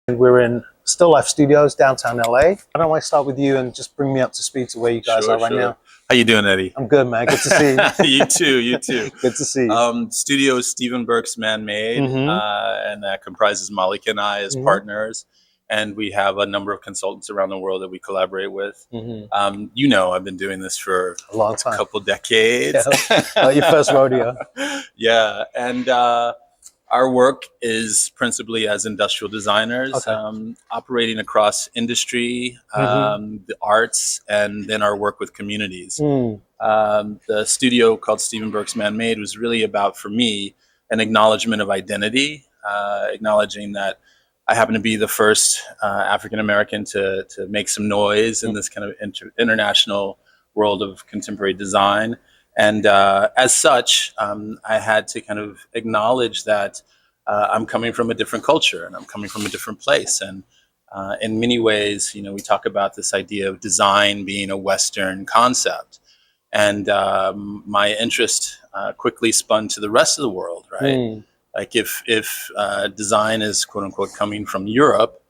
We're in Still Life Studios, downtown LA. I don't want to start with you and just bring me up to speed to where you guys are right now. How you doing, Eddie? I'm good, man. Good to see you. You too, you too. Good to see you. Studio is Stephen Burks Man-Made, and that comprises Malika and I as partners. And we have a number of consultants around the world that we collaborate with. You know, I've been doing this for a long time, a couple decades. Yeah. Your first rodeo. Yeah, and our work is principally as industrial designers, operating across industry, the arts, and then our work with communities. The studio called Stephen Burks Man-Made was really about, for me, an acknowledgement of identity, acknowledging that I happen to be the first African-American to make some noise in this kind of international world of contemporary design. And as such, I had to kind of acknowledge that I'm coming from a different culture and I'm coming from a different place. And in many ways, you know, we talk about this idea of design being a Western concept. And my interest quickly spun to the rest of the world, right? Like if design is quote unquote coming from Europe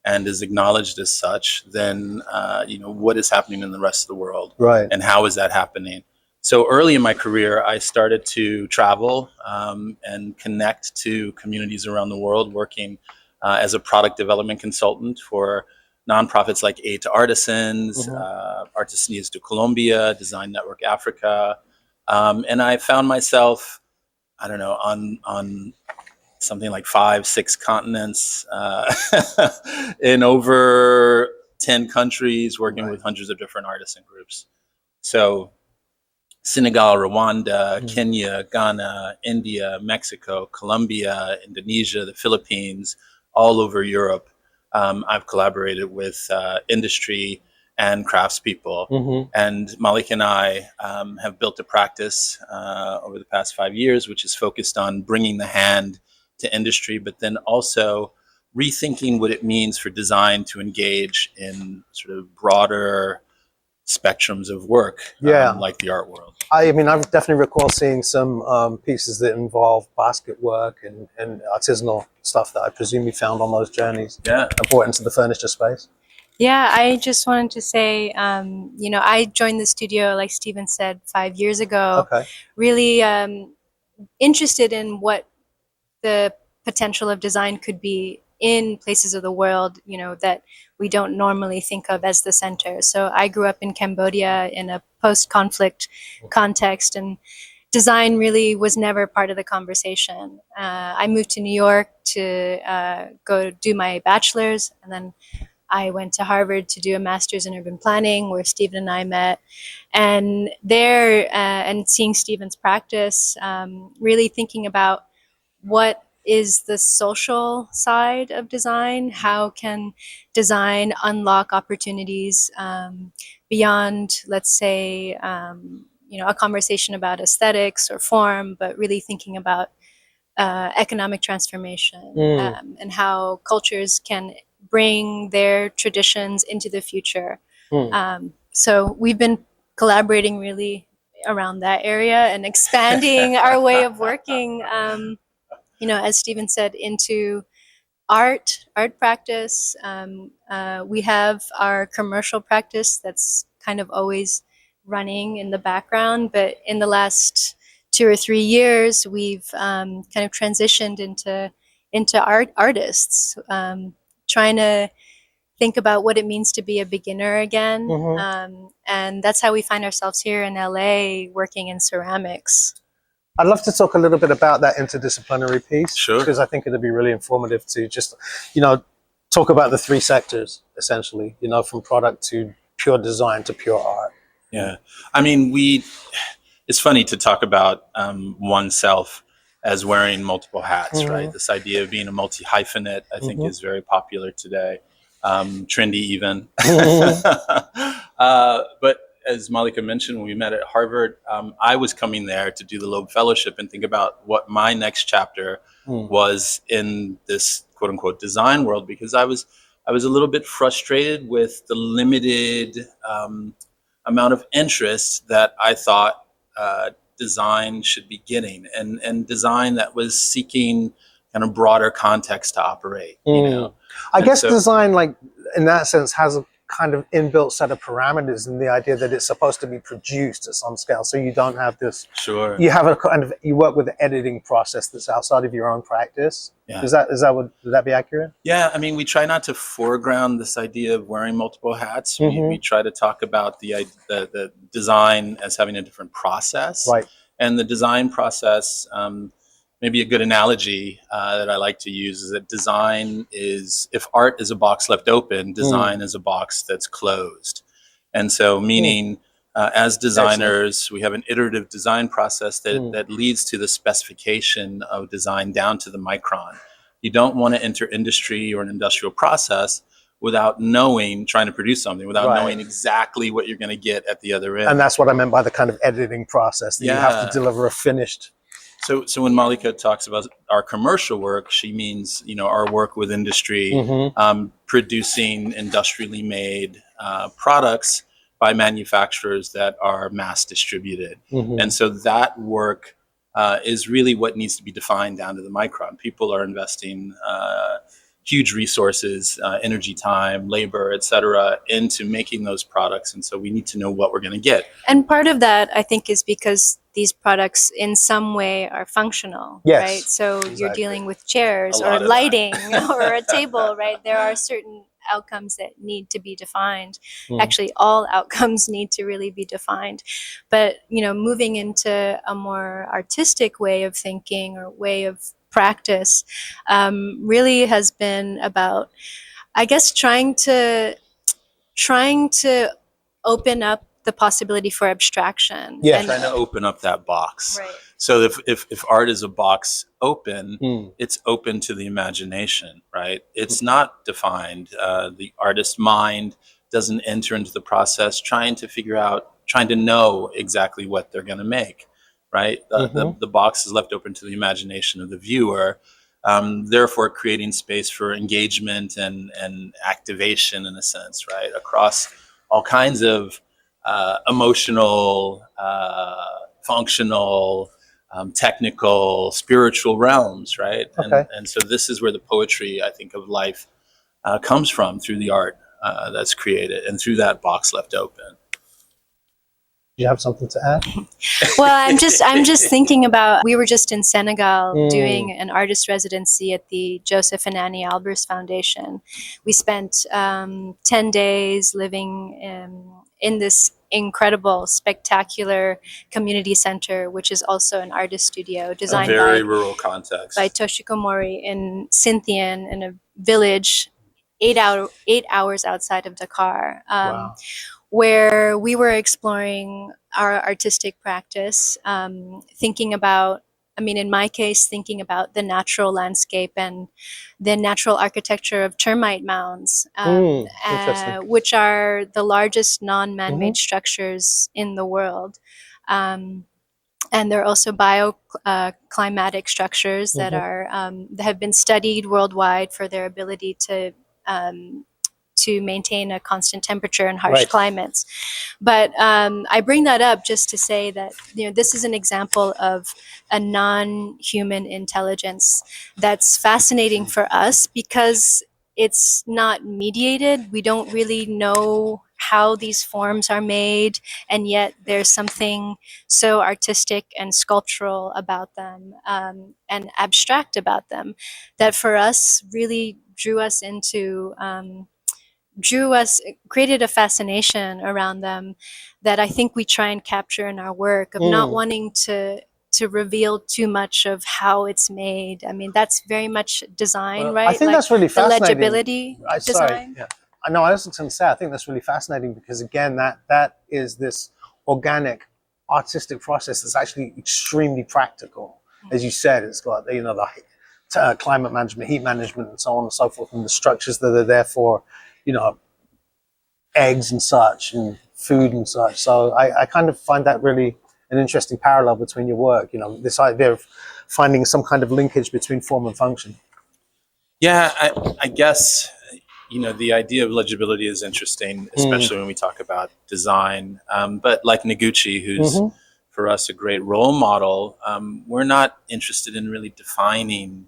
and is acknowledged as such, then you know, what is happening in the rest of the world, right? And how is that happening? So early in my career, I started to travel and connect to communities around the world, working as a product development consultant for nonprofits like Aid to Artisans, Artisanias de Colombia, Design Network Africa, and I found myself, I don't know, on something like 5-6 continents, in over 10 countries, working with hundreds of different artisan groups. So Senegal, Rwanda, Kenya, Ghana, India, Mexico, Colombia, Indonesia, the Philippines, all over Europe. I've collaborated with industry and craftspeople. And Malika and I have built a practice over the past 5 years, which is focused on bringing the hand to industry, but then also rethinking what it means for design to engage in sort of broader spectrums of work, like the art world. I mean, I definitely recall seeing some pieces that involve basket work and artisanal stuff that I presume you found on those journeys. Yeah. And brought into the furniture space. Yeah, I just wanted to say, you know, I joined the studio, like Stephen said, 5 years ago. Really interested in what the potential of design could be in places of the world, you know, that we don't normally think of as the center. So I grew up in Cambodia in a post-conflict context, and design really was never part of the conversation. I moved to New York to go do my bachelor's, and then I went to Harvard to do a master's in urban planning, where Stephen and I met. And there, and seeing Stephen's practice, really thinking about what is the social side of design? How can design unlock opportunities beyond, let's say, you know, a conversation about aesthetics or form, but really thinking about economic transformation and how cultures can bring their traditions into the future. So we've been collaborating really around that area and expanding our way of working, you know, as Stephen said, into art practice. We have our commercial practice that's kind of always running in the background, but in the last 2 or 3 years, we've kind of transitioned into artists, trying to think about what it means to be a beginner again. And that's how we find ourselves here in LA working in ceramics. I'd love to talk a little bit about that interdisciplinary piece. Sure. Because I think it'd be really informative to just, you know, talk about the 3 sectors, essentially, you know, from product to pure design to pure art. Yeah. I mean, it's funny to talk about oneself as wearing multiple hats, right? This idea of being a multi-hyphenate, I think, is very popular today. Trendy even. But as Malika mentioned, when we met at Harvard, I was coming there to do the Loeb Fellowship and think about what my next chapter was in this quote unquote design world, because I was a little bit frustrated with the limited amount of interest that I thought design should be getting, and design that was seeking kind of broader context to operate. You know, I And guess so- design, like in that sense, has a kind of inbuilt set of parameters, and the idea that it's supposed to be produced at some scale, so you don't have this. Sure. You have a kind of, you work with the editing process that's outside of your own practice. Yeah. Is that would that be accurate? Yeah, I mean, we try not to foreground this idea of wearing multiple hats. We try to talk about the design as having a different process. Right. And the design process, maybe a good analogy that I like to use is that design is, if art is a box left open, design is a box that's closed. And so meaning as designers, we have an iterative design process that leads to the specification of design down to the micron. You don't want to enter industry or an industrial process without trying to produce something, without knowing exactly what you're going to get at the other end. And that's what I meant by the kind of editing process, that you have to deliver a finished. So when Malika talks about our commercial work, she means, our work with industry, producing industrially made products by manufacturers that are mass distributed. And so that work is really what needs to be defined down to the micron. People are investing huge resources, energy, time, labor, et cetera, into making those products. And so we need to know what we're going to get. And part of that, I think, is because these products in some way are functional, right? So you're dealing with chairs or lighting or a table, right? There are certain outcomes that need to be defined. Actually, all outcomes need to really be defined. But, moving into a more artistic way of thinking or way of practice really has been about, I guess, trying to open up the possibility for abstraction. Yeah, trying to open up that box. Right. So if art is a box open, it's open to the imagination, right? It's not defined. The artist's mind doesn't enter into the process trying to know exactly what they're going to make, right? The box is left open to the imagination of the viewer, therefore creating space for engagement and activation, in a sense, right? Across all kinds of emotional, functional, technical, spiritual realms, right? And so this is where the poetry, I think, of life comes from, through the art that's created and through that box left open. Do you have something to add? Well, I'm just thinking about, we were just in Senegal doing an artist residency at the Joseph and Annie Albers Foundation. We spent 10 days living in this incredible, spectacular community center, which is also an artist studio designed rural context by Toshiko Mori in Scythian, in a village 8 hours outside of Dakar. Where we were exploring our artistic practice, thinking about, in my case, thinking about the natural landscape and the natural architecture of termite mounds, which are the largest non-man-made structures in the world. And they're also bioclimatic structures that have been studied worldwide for their ability to maintain a constant temperature in harsh climates. But I bring that up just to say that this is an example of a non-human intelligence that's fascinating for us because it's not mediated. We don't really know how these forms are made, and yet there's something so artistic and sculptural about them, and abstract about them, that for us really created a fascination around them that I think we try and capture in our work, of not wanting to reveal too much of how it's made. That's very much design, right? I think that's really fascinating. The legibility design. Sorry, I know, I was going to say, I think that's really fascinating because, again, that is this organic artistic process that's actually extremely practical. As you said, it's got, the climate management, heat management, and so on and so forth, and the structures that are there for, eggs and such, and food and such. So I kind of find that really an interesting parallel between your work, this idea of finding some kind of linkage between form and function. Yeah, I guess, the idea of legibility is interesting, especially when we talk about design. But like Noguchi, who's for us a great role model, we're not interested in really defining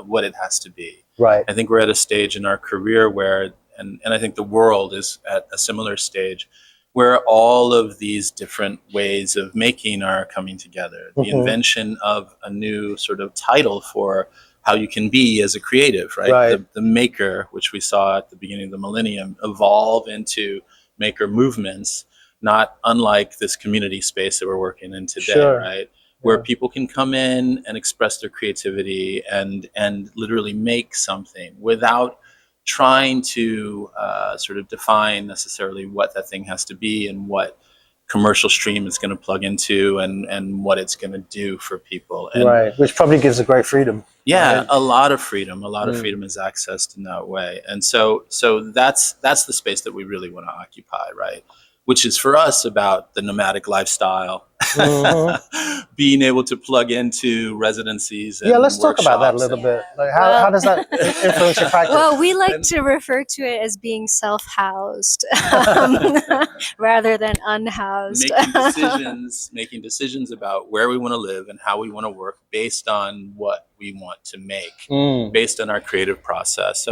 what it has to be. Right. I think we're at a stage in our career where, and I think the world is at a similar stage, where all of these different ways of making are coming together. The invention of a new sort of title for how you can be as a creative, right? The maker, which we saw at the beginning of the millennium, evolve into maker movements, not unlike this community space that we're working in today, right? Where people can come in and express their creativity and literally make something without trying to sort of define necessarily what that thing has to be and what commercial stream it's going to plug into and what it's going to do for people. And, which probably gives a great freedom. Yeah, a lot of freedom. A lot of freedom is accessed in that way. And so that's the space that we really want to occupy, right? Which is for us about the nomadic lifestyle, being able to plug into residencies. And let's talk about that a little bit. Like how does that influence your practice? Well, we like to refer to it as being self-housed rather than unhoused. Making decisions about where we want to live and how we want to work based on what we want to make, based on our creative process.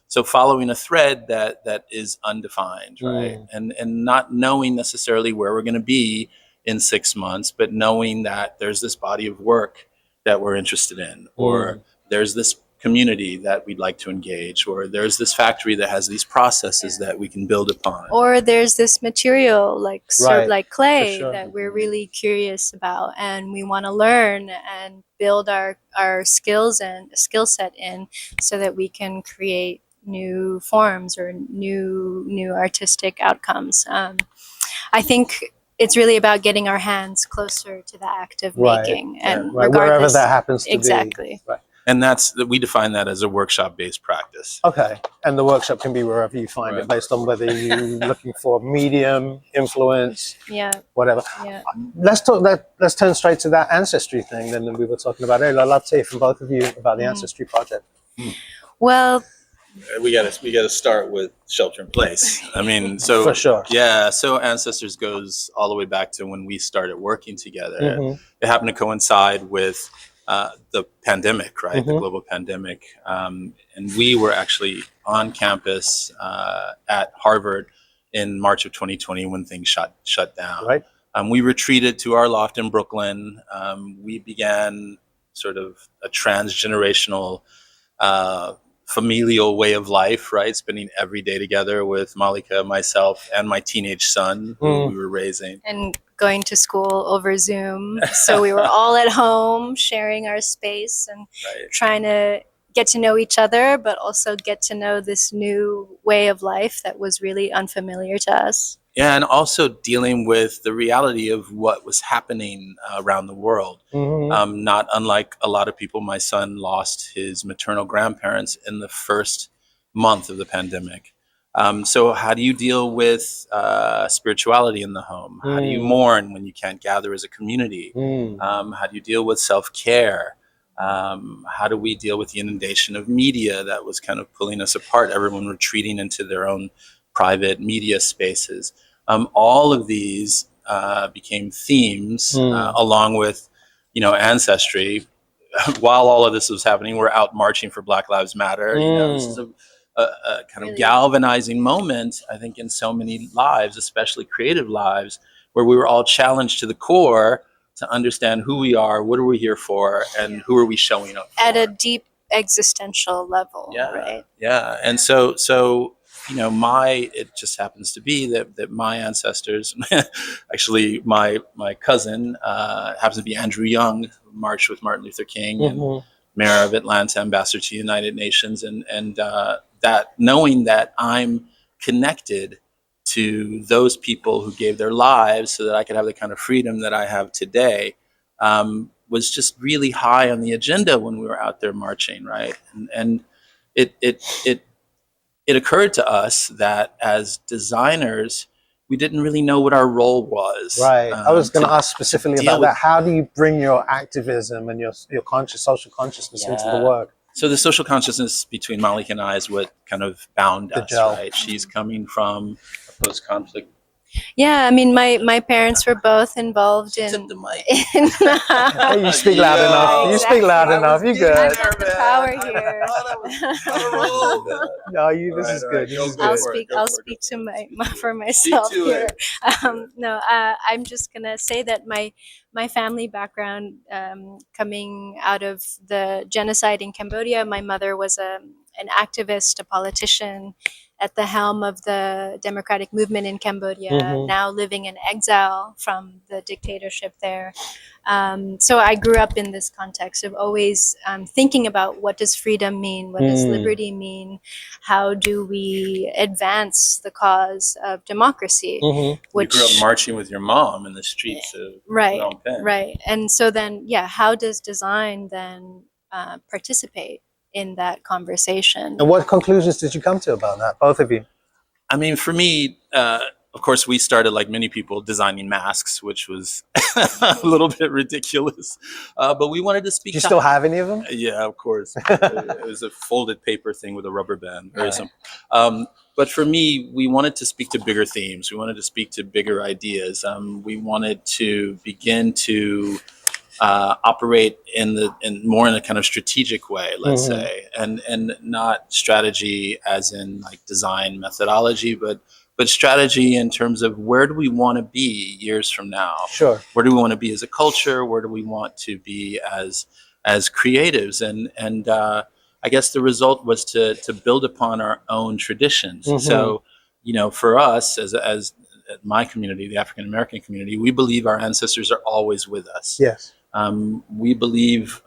So following a thread that is undefined, right? And not knowing necessarily where we're going to be in 6 months, but knowing that there's this body of work that we're interested in, or there's this community that we'd like to engage, or there's this factory that has these processes that we can build upon. Or there's this material like like clay that we're really curious about and we want to learn and build our skills and skill set in so that we can create new forms or new artistic outcomes. I think it's really about getting our hands closer to the act of making, and wherever that happens to be. Right. And we define that as a workshop-based practice. Okay, and the workshop can be wherever you find it, based on whether you're looking for medium, influence, whatever. Yeah. Let's turn straight to that ancestry thing then that we were talking about earlier. I'd love to hear from both of you about the ancestry project. Well, we gotta start with shelter in place. I mean, so for sure. Yeah, so Ancestors goes all the way back to when we started working together. It happened to coincide with the pandemic, right? The global pandemic. And we were actually on campus at Harvard in March of 2020 when things shut down. Right. We retreated to our loft in Brooklyn. We began sort of a transgenerational familial way of life, right? Spending every day together with Malika, myself, and my teenage son who we were raising. And going to school over Zoom. So we were all at home sharing our space and trying to get to know each other, but also get to know this new way of life that was really unfamiliar to us. Yeah, and also dealing with the reality of what was happening around the world. Not unlike a lot of people, my son lost his maternal grandparents in the first month of the pandemic. So how do you deal with spirituality in the home? How do you mourn when you can't gather as a community? How do you deal with self-care? How do we deal with the inundation of media that was kind of pulling us apart, everyone retreating into their own private media spaces? All of these became themes along with, ancestry. While all of this was happening, we're out marching for Black Lives Matter. This is a kind of galvanizing moment, I think, in so many lives, especially creative lives, where we were all challenged to the core to understand who we are, what are we here for, and who are we showing up for. At a deep existential level, right? Yeah, and so it just happens to be that my ancestors, actually my cousin happens to be Andrew Young, who marched with Martin Luther King and Mayor of Atlanta, Ambassador to the United Nations, and that knowing that I'm connected to those people who gave their lives so that I could have the kind of freedom that I have today, was just really high on the agenda when we were out there marching, right? And it occurred to us that as designers, we didn't really know what our role was. Right. I was going to ask specifically about that. How do you bring your activism and your social consciousness into the work? So the social consciousness between Malika and I is what kind of bound us, right? She's coming from a post-conflict Yeah, I mean, my parents were both involved in. Tip the mic. Hey, you speak loud Yeah, enough. You speak loud I enough. was You good? I've got the power I here. thought I was on a roll. No, you. This All is right, good. go This is for I'll good. speak. Go I'll for it, speak go to for myself to here. it. No, I'm just gonna say that my family background, coming out of the genocide in Cambodia, my mother was an activist, a politician, at the helm of the democratic movement in Cambodia. Mhm. Now living in exile from the dictatorship there. So I grew up in this context of always thinking about what does freedom mean, what does liberty mean, how do we advance the cause of democracy, Mhm. You grew up marching with your mom in the streets of right, Phnom Penh. right. And so then, yeah, how does design then participate in that conversation? And what conclusions did you come to about that, both of you? I mean, for me, of course, we started like many people designing masks, which was a little bit ridiculous. But we wanted to speak. Do you still have any of them? Yeah, of course. It was a folded paper thing with a rubber band, very simple. But for me, we wanted to speak to bigger themes. We wanted to speak to bigger ideas. We wanted to begin to operate in more in a kind of strategic way, let's say, and not strategy as in like design methodology, but strategy in terms of where do we want to be years from now? Sure. Where do we want to be as a culture? Where do we want to be as creatives? And I guess the result was to build upon our own traditions. So, you know, for us as my community, the African American community, we believe our ancestors are always with us. Yes. We believe,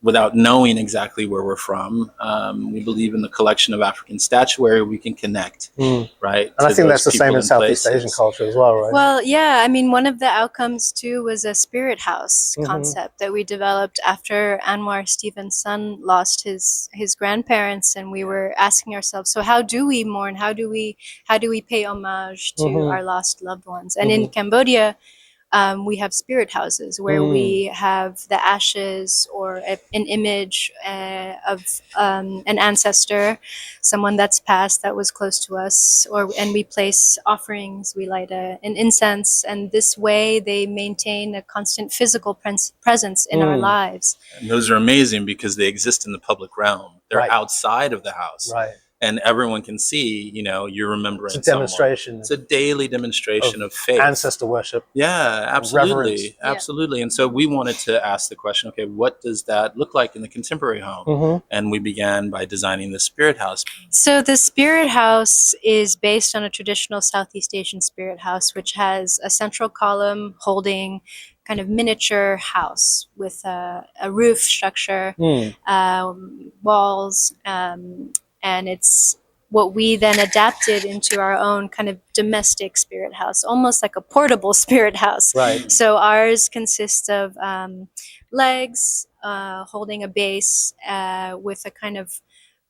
without knowing exactly where we're from, we believe in the collection of African statuary we can connect, right? And I think that's the same in and Southeast Asian culture as well, right? Well, yeah, I mean, one of the outcomes too was a spirit house concept that we developed after Anwar Stephen's son lost his grandparents, and we were asking ourselves, so how do we mourn? How do we pay homage to our lost loved ones? And in Cambodia, we have spirit houses where we have the ashes or an image of an ancestor, someone that's passed that was close to us, and we place offerings, we light an incense, and this way they maintain a constant physical presence in our lives. And those are amazing because they exist in the public realm. They're outside of the house. Right. And everyone can see, you know, you're remembering. It's a demonstration. Someone. It's a daily demonstration of faith. Ancestor worship. Yeah, absolutely. Reverence. Absolutely. And so we wanted to ask the question, okay, what does that look like in the contemporary home? And we began by designing the spirit house. So the spirit house is based on a traditional Southeast Asian spirit house, which has a central column holding kind of miniature house with a roof structure, walls, and it's what we then adapted into our own kind of domestic spirit house, almost like a portable spirit house. Right. So ours consists of legs holding a base with a kind of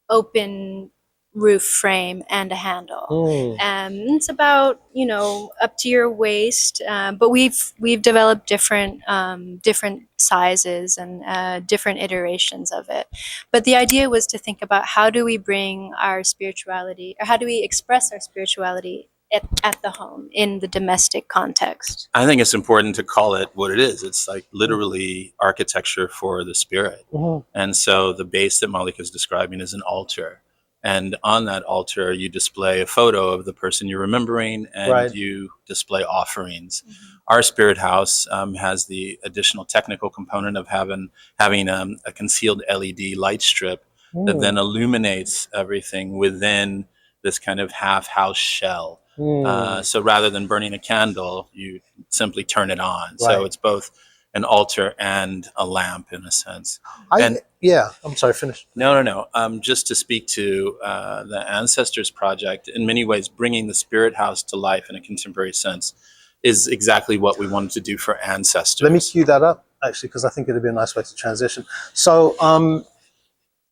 open roof frame and a handle. It's about, you know, up to your waist, but we've developed different sizes and different iterations of it. But the idea was to think about how do we bring our spirituality, or how do we express our spirituality at the home in the domestic context. I think it's important to call it what it is. It's like literally architecture for the spirit. And so the base that Malika is describing is an altar. And on that altar, you display a photo of the person you're remembering, and you display offerings. Our spirit house has the additional technical component of having a concealed LED light strip that then illuminates everything within this kind of half house shell. So rather than burning a candle, you simply turn it on. So it's both an altar and a lamp in a sense. Yeah, I'm sorry, finish. No. Just to speak to the Ancestors Project, in many ways, bringing the spirit house to life in a contemporary sense is exactly what we wanted to do for ancestors. Let me cue that up, actually, because I think it'd be a nice way to transition. So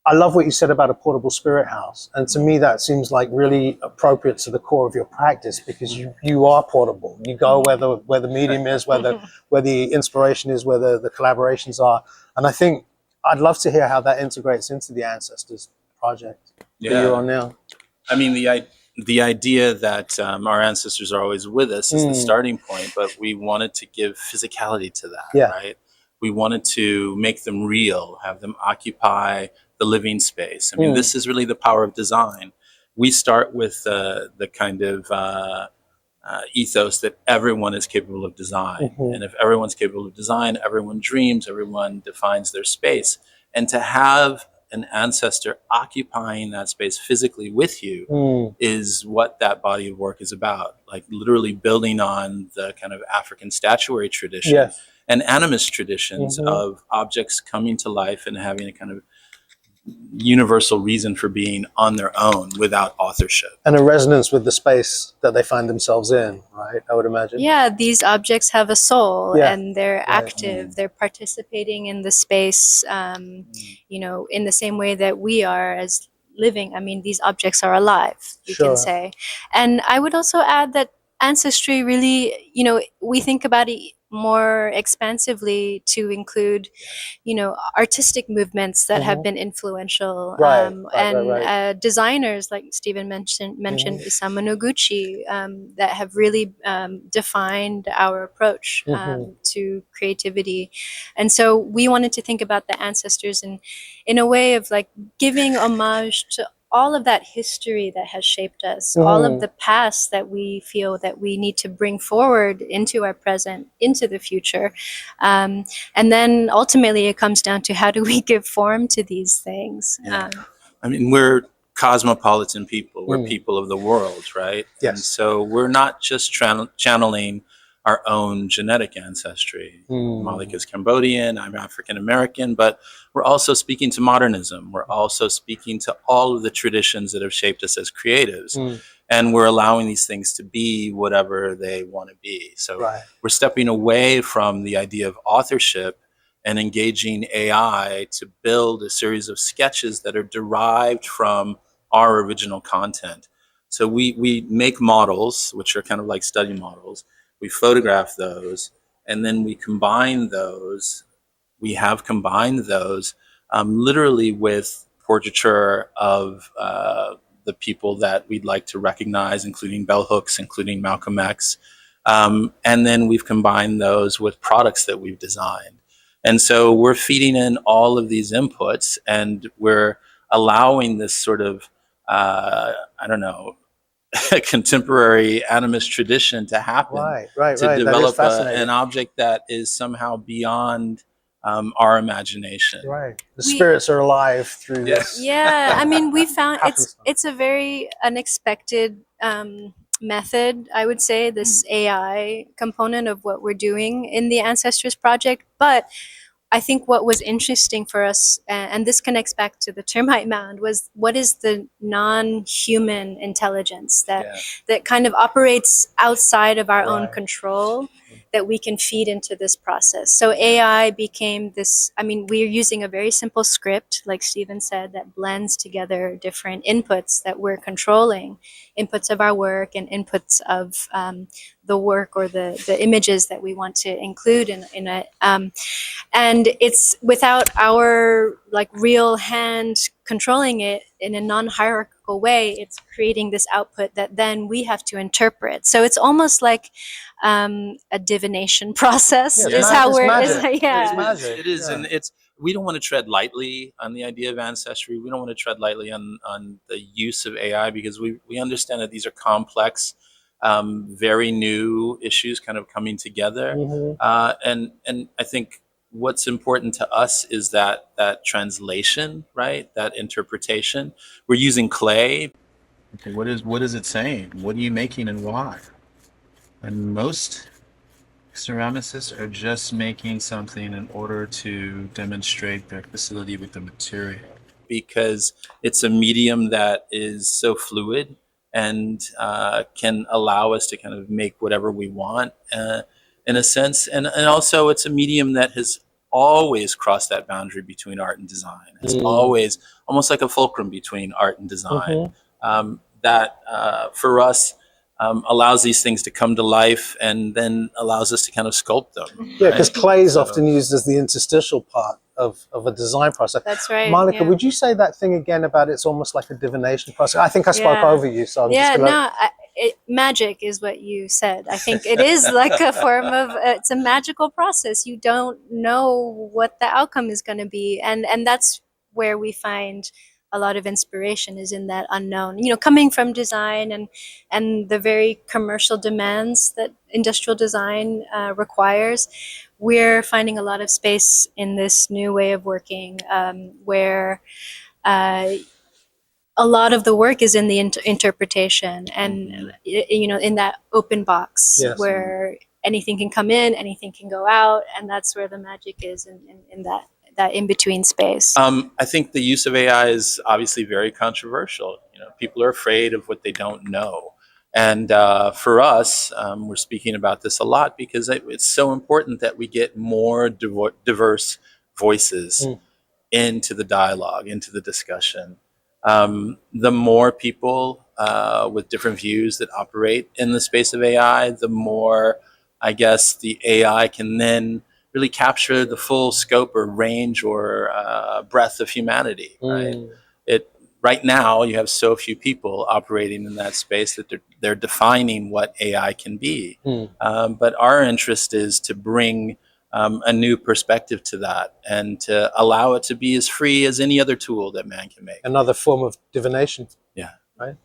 I love what you said about a portable spirit house. And to me, that seems like really appropriate to the core of your practice, because you are portable. You go where the medium is, where the inspiration is, where the collaborations are. And I think I'd love to hear how that integrates into the Ancestors Project that you're on now. I mean, the idea that our ancestors are always with us is the starting point, but we wanted to give physicality to that, right? We wanted to make them real, have them occupy the living space. I mean, this is really the power of design. We start with the kind of ethos that everyone is capable of design. And if everyone's capable of design, everyone dreams, everyone defines their space. And to have an ancestor occupying that space physically with you is what that body of work is about. Like literally building on the kind of African statuary tradition and animist traditions of objects coming to life and having a kind of universal reason for being on their own without authorship. And a resonance with the space that they find themselves in, right? I would imagine. Yeah, these objects have a soul and they're active. They're participating in the space, you know, in the same way that we are as living. I mean, these objects are alive, you can say. And I would also add that ancestry really, you know, we think about it more expansively to include, you know, artistic movements that have been influential, and designers like Stephen mentioned Isamu Noguchi, that have really defined our approach to creativity. And so we wanted to think about the ancestors in a way of like giving homage to all of that history that has shaped us, all of the past that we feel that we need to bring forward into our present, into the future. And then ultimately it comes down to how do we give form to these things? I mean, we're cosmopolitan people. We're people of the world, right? And so we're not just channeling our own genetic ancestry. Malika's Cambodian, I'm African American, but we're also speaking to modernism. We're also speaking to all of the traditions that have shaped us as creatives. And we're allowing these things to be whatever they want to be. So we're stepping away from the idea of authorship and engaging AI to build a series of sketches that are derived from our original content. So we make models, which are kind of like study models. We photograph those, and then we combine those. We have combined those literally with portraiture of the people that we'd like to recognize, including bell hooks, including Malcolm X. And then we've combined those with products that we've designed. And so we're feeding in all of these inputs, and we're allowing this sort of, I don't know, contemporary animist tradition to happen, to develop an object that is somehow beyond our imagination. The spirits are alive through this. Yeah, I mean, we found it's a very unexpected method, I would say, this AI component of what we're doing in the Ancestors Project. But I think what was interesting for us, and this connects back to the termite mound, was what is the non-human intelligence that kind of operates outside of our own control that we can feed into this process. So AI became this, I mean, we're using a very simple script, like Stephen said, that blends together different inputs that we're controlling, inputs of our work and inputs of the work or the images that we want to include in it. And it's without our like real hand controlling it in a non-hierarchical way, it's creating this output that then we have to interpret. So it's almost like a divination process is how we're, it is. And it's, we don't want to tread lightly on the idea of ancestry. We don't want to tread lightly on the use of AI, because we understand that these are complex, very new issues kind of coming together. And I think what's important to us is that translation, right? That interpretation. We're using clay. Okay, what is it saying? What are you making and why? And most ceramicists are just making something in order to demonstrate their facility with the material, because it's a medium that is so fluid and can allow us to kind of make whatever we want in a sense. And also it's a medium that has always crossed that boundary between art and design. It's always almost like a fulcrum between art and design. That for us, allows these things to come to life and then allows us to kind of sculpt them. Yeah, because clay is often used as the interstitial part of a design process. That's right. Malika, yeah. would you say that thing again about it's almost like a divination process? I think I spoke over you, so I'm just gonna... magic is what you said. I think it is like a form of, it's a magical process. You don't know what the outcome is going to be. And that's where we find a lot of inspiration, is in that unknown, you know, coming from design and the very commercial demands that industrial design requires. We're finding a lot of space in this new way of working, where a lot of the work is in the interpretation, and you know, in that open box. Yes. Where anything can come in, anything can go out, and that's where the magic is, in that in-between space. I think the use of AI is obviously very controversial. You know, people are afraid of what they don't know. And for us, we're speaking about this a lot because it's so important that we get more diverse voices into the dialogue, into the discussion. The more people with different views that operate in the space of AI, the more, I guess, the AI can then really capture the full scope or range or breadth of humanity, right? Right now, you have so few people operating in that space that they're defining what AI can be. But our interest is to bring a new perspective to that and to allow it to be as free as any other tool that man can make. Another form of divination. Yeah. Right?